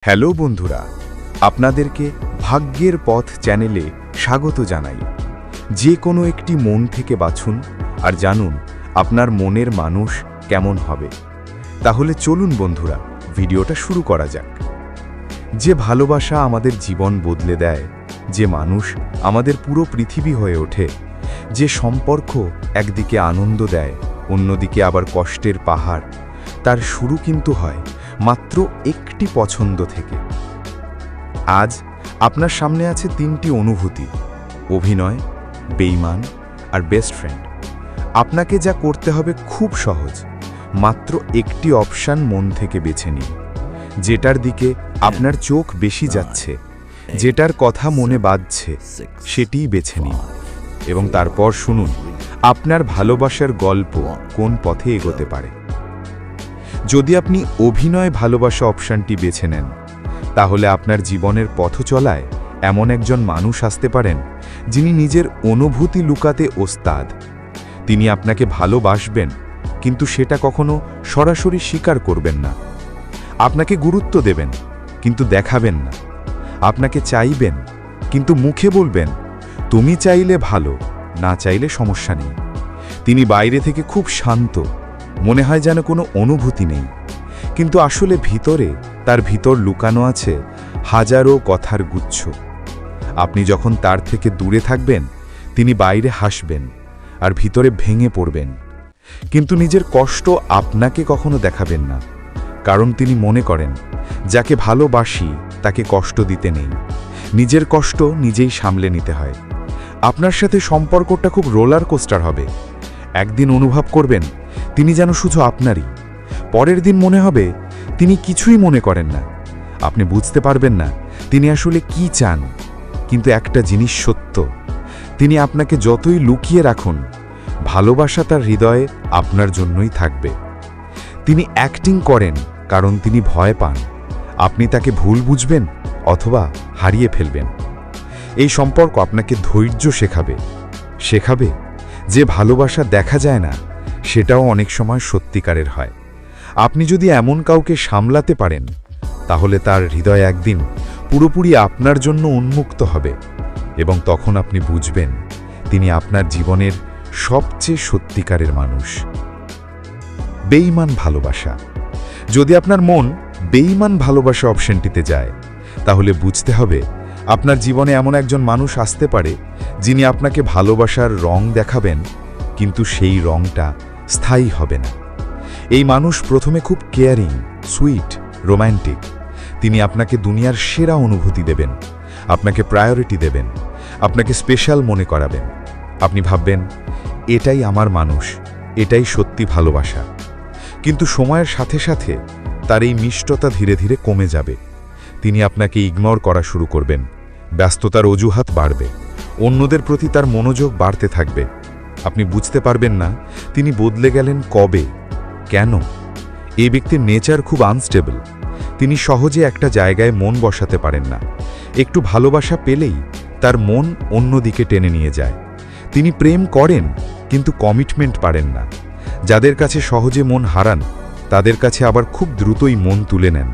Hello বন্ধুরা, আপনাদেরকে ভাগ্যের পথ চ্যানেলে স্বাগত জানাই। যে কোনো একটি মন থেকে বাছুন আর জানুন আপনার মনের মানুষ কেমন হবে। তাহলে চলুন বন্ধুরা, ভিডিওটা শুরু করা যাক। যে ভালোবাসা আমাদের জীবন বদলে দেয়, যে মানুষ আমাদের পুরো পৃথিবী হয়ে ওঠে, যে সম্পর্ক একদিকে আনন্দ দেয় অন্যদিকে আবার কষ্টের পাহাড়, তার শুরু কিন্তু হয় মাত্র একটি পছন্দ থেকে। আজ আপনার সামনে আছে তিনটি অনুভূতি: অভিনয়, বেঈমান আর বেস্ট ফ্রেন্ড। আপনাকে যা করতে হবে খুব সহজ, মাত্র একটি অপশন মন থেকে বেছে নিন। যেটার দিকে আপনার চোখ বেশি যাচ্ছে, যেটার কথা মনে বাজছে, সেটিই বেছে নিন এবং তারপর শুনুন আপনার ভালোবাসার গল্প কোন পথে এগোতে পারে। যদি আপনি অভিনয় ভালোবাসা অপশনটি বেছে নেন, তাহলে আপনার জীবনের পথ চলায় এমন একজন মানুষ আসতে পারেন যিনি নিজের অনুভূতি লুকাতে ওস্তাদ। তিনি আপনাকে ভালোবাসবেন, কিন্তু সেটা কখনো সরাসরি স্বীকার করবেন না। আপনাকে গুরুত্ব দেবেন, কিন্তু দেখাবেন না। আপনাকে চাইবেন, কিন্তু মুখে বলবেন তুমি চাইলে ভালো, না চাইলে সমস্যা নেই। তিনি বাইরে থেকে খুব শান্ত, মনে হয় যেন কোনো অনুভূতি নেই, কিন্তু আসলে ভিতরে তার ভিতর লুকানো আছে হাজারো কথার গুচ্ছ। আপনি যখন তার থেকে দূরে থাকবেন, তিনি বাইরে হাসবেন আর ভিতরে ভেঙে পড়বেন, কিন্তু নিজের কষ্ট আপনাকে কখনো দেখাবেন না। কারণ তিনি মনে করেন যাকে ভালোবাসি তাকে কষ্ট দিতে নেই, নিজের কষ্ট নিজেই সামলে নিতে হয়। আপনার সাথে সম্পর্কটা খুব রোলার কোস্টার হবে। একদিন অনুভব করবেন তিনি যেন শুধু আপনারই, পরের দিন মনে হবে তিনি কিছুই মনে করেন না। আপনি বুঝতে পারবেন না তিনি আসলে কি চান, কিন্তু একটা জিনিস সত্য, তিনি আপনাকে যতই লুকিয়ে রাখুন, ভালোবাসা তার হৃদয়ে আপনার জন্যই থাকবে। তিনি অ্যাক্টিং করেন কারণ তিনি ভয় পান আপনি তাকে ভুল বুঝবেন অথবা হারিয়ে ফেলবেন। এই সম্পর্ক আপনাকে ধৈর্য শেখাবে যে ভালোবাসা দেখা যায় না, সেটাও অনেক সময় সত্যিকারের হয়। আপনি যদি এমন কাউকে সামলাতে পারেন, তাহলে তার হৃদয় একদিন পুরোপুরি আপনার জন্য উন্মুক্ত হবে এবং তখন আপনি বুঝবেন তিনি আপনার জীবনের সবচেয়ে সত্যিকারের মানুষ। বেঈমান ভালোবাসা। যদি আপনার মন বেঈমান ভালোবাসা অপশনটিতে যায়, তাহলে বুঝতে হবে আপনার জীবনে এমন একজন মানুষ আসতে পারে যিনি আপনাকে ভালোবাসার রং দেখাবেন, কিন্তু সেই রংটা স্থায়ী হবে না। এই মানুষ প্রথমে খুব কেয়ারিং, সুইট, রোম্যান্টিক। তিনি আপনাকে দুনিয়ার সেরা অনুভূতি দেবেন, আপনাকে প্রায়োরিটি দেবেন, আপনাকে স্পেশাল মনে করাবেন। আপনি ভাববেন এটাই আমার মানুষ, এটাই সত্যি ভালোবাসা। কিন্তু সময়ের সাথে সাথে তার এই মিষ্টতা ধীরে ধীরে কমে যাবে। তিনি আপনাকে ইগনোর করা শুরু করবেন, ব্যস্ততার অজুহাত বাড়বে, অন্যদের প্রতি তার মনোযোগ বাড়তে থাকবে। আপনি বুঝতে পারবেন না তিনি বদলে গেলেন কবে, কেন। এই ব্যক্তির নেচার খুব আনস্টেবল। তিনি সহজে একটা জায়গায় মন বসাতে পারেন না। একটু ভালোবাসা পেলেই তার মন অন্যদিকে টেনে নিয়ে যায়। তিনি প্রেম করেন, কিন্তু কমিটমেন্ট পারেন না। যাদের কাছে সহজে মন হারান, তাদের কাছে আবার খুব দ্রুতই মন তুলে নেন।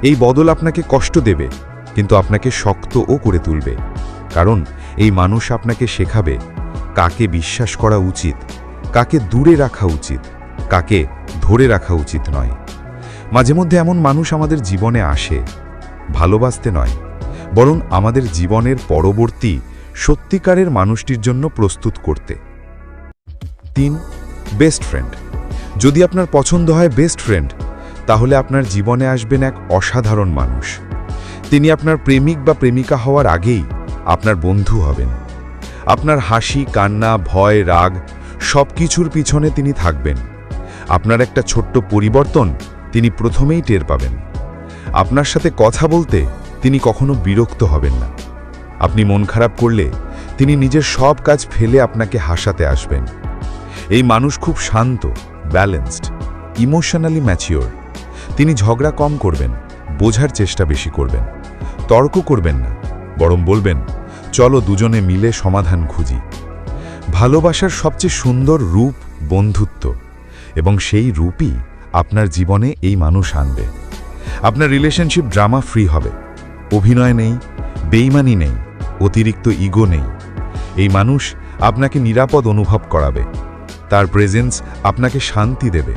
এই বদল আপনাকে কষ্ট দেবে, কিন্তু আপনাকে শক্তও করে তুলবে। কারণ এই মানুষ আপনাকে শেখাবে কাকে বিশ্বাস করা উচিত, কাকে দূরে রাখা উচিত, কাকে ধরে রাখা উচিত নয়। মাঝে মধ্যে এমন মানুষ আমাদের জীবনে আসে ভালোবাসতে নয়, বরং আমাদের জীবনের পরবর্তী সত্যিকারের মানুষটির জন্য প্রস্তুত করতে। 3. Best friend. যদি আপনার পছন্দ হয় বেস্ট ফ্রেন্ড, তাহলে আপনার জীবনে আসবেন এক অসাধারণ মানুষ। তিনি আপনার প্রেমিক বা প্রেমিকা হওয়ার আগেই আপনার বন্ধু হবেন। আপনার হাসি, কান্না, ভয়, রাগ সব কিছুর পিছনে তিনি থাকবেন। আপনার একটা ছোট্ট পরিবর্তন তিনি প্রথমেই টের পাবেন। আপনার সাথে কথা বলতে তিনি কখনো বিরক্ত হবেন না। আপনি মন খারাপ করলে তিনি নিজের সব কাজ ফেলে আপনাকে হাসাতে আসবেন। এই মানুষ খুব শান্ত, ব্যালেন্সড, ইমোশনালি ম্যাচিওর। তিনি ঝগড়া কম করবেন, বোঝার চেষ্টা বেশি করবেন। তর্ক করবেন না, বরং বলবেন চলো দুজনে মিলে সমাধান খুঁজি। ভালোবাসার সবচেয়ে সুন্দর রূপ বন্ধুত্ব, এবং সেই রূপই আপনার জীবনে এই মানুষ আনবে। আপনার রিলেশনশিপ ড্রামা ফ্রি হবে। অভিনয় নেই, বেইমানি নেই, অতিরিক্ত ইগো নেই। এই মানুষ আপনাকে নিরাপদ অনুভব করাবে, তার প্রেজেন্স আপনাকে শান্তি দেবে,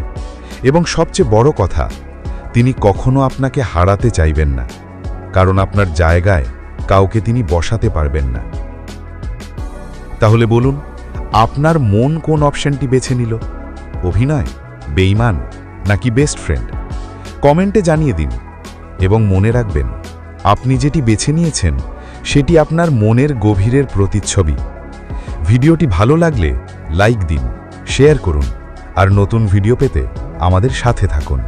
এবং সবচেয়ে বড় কথা, তিনি কখনো আপনাকে হারাতে চাইবেন না, কারণ আপনার জায়গায় কাউকে তিনি বসাতে পারবেন না। তাহলে বলুন, আপনার মন কোন অপশনটি বেছে নিল? অভিনয়, বেইমান, নাকি বেস্ট ফ্রেন্ড? কমেন্টে জানিয়ে দিন, এবং মনে রাখবেন, আপনি যেটি বেছে নিয়েছেন সেটি আপনার মনের গভীরের প্রতিচ্ছবি। ভিডিওটি ভালো লাগলে লাইক দিন, শেয়ার করুন, আর নতুন ভিডিও পেতে আমাদের সাথে থাকুন।